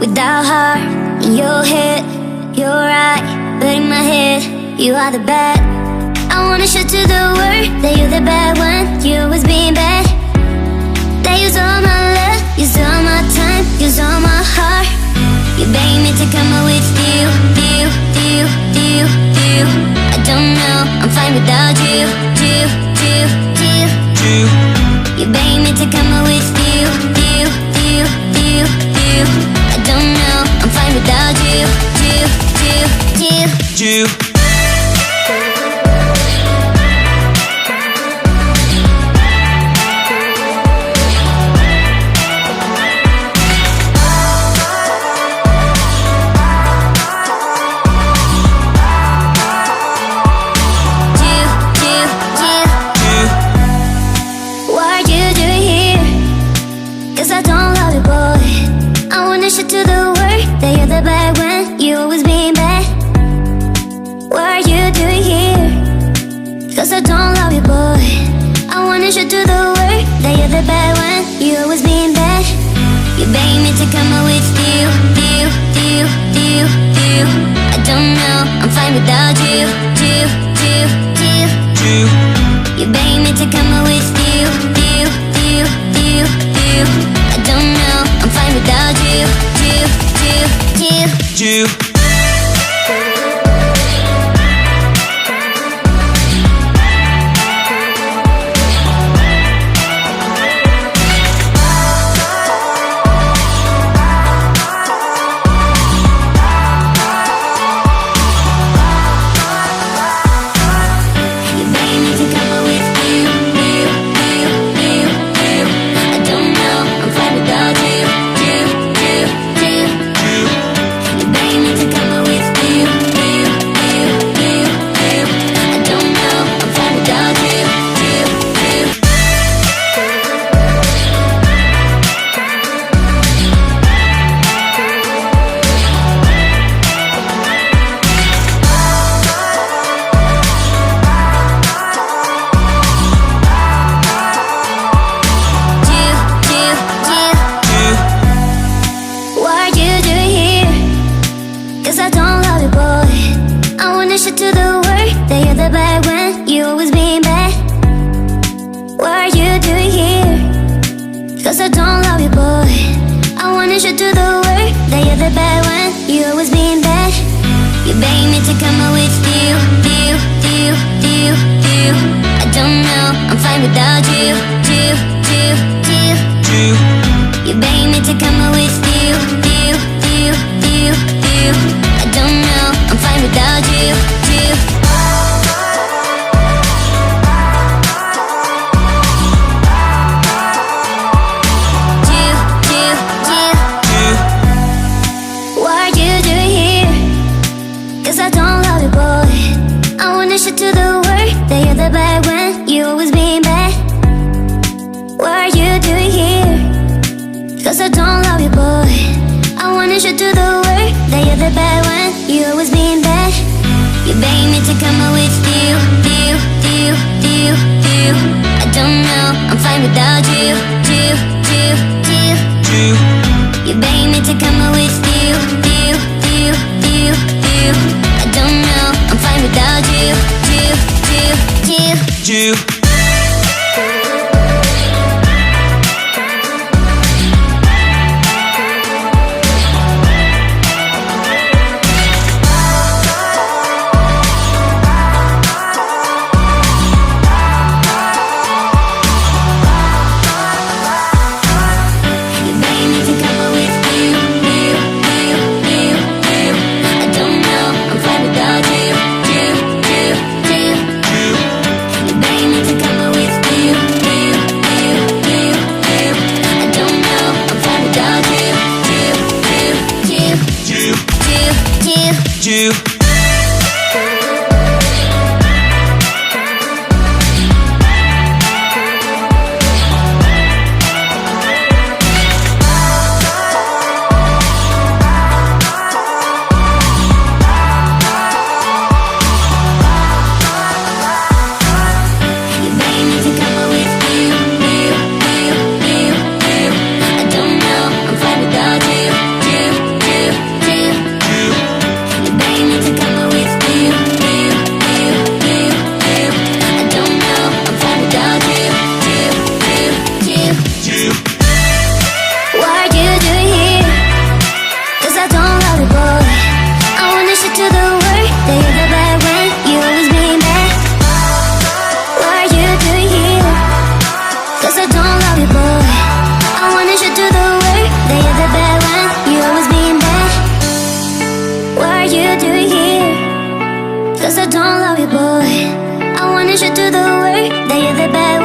without heart. In your head, you're right, but in my head, you are the bad. I wanna show to the world that you're the bad one. You always being bad. That use all my love, use all my time, use all my heart. You beg me to come out with you. I don't know, I'm fine without you. You beg me to come out with you. I don't know, I'm fine without you. To the world that you're the bad one, you always being bad. What are you doing here? Cause I don't love you, boy. I wanna show to the world that you're the bad one, you always being bad. You beg me to come out with you. I don't know, I'm fine without you. You beg me to come out with you. I don't know, I'm fine without you. love you, boy. I wanna show to the world that you're the bad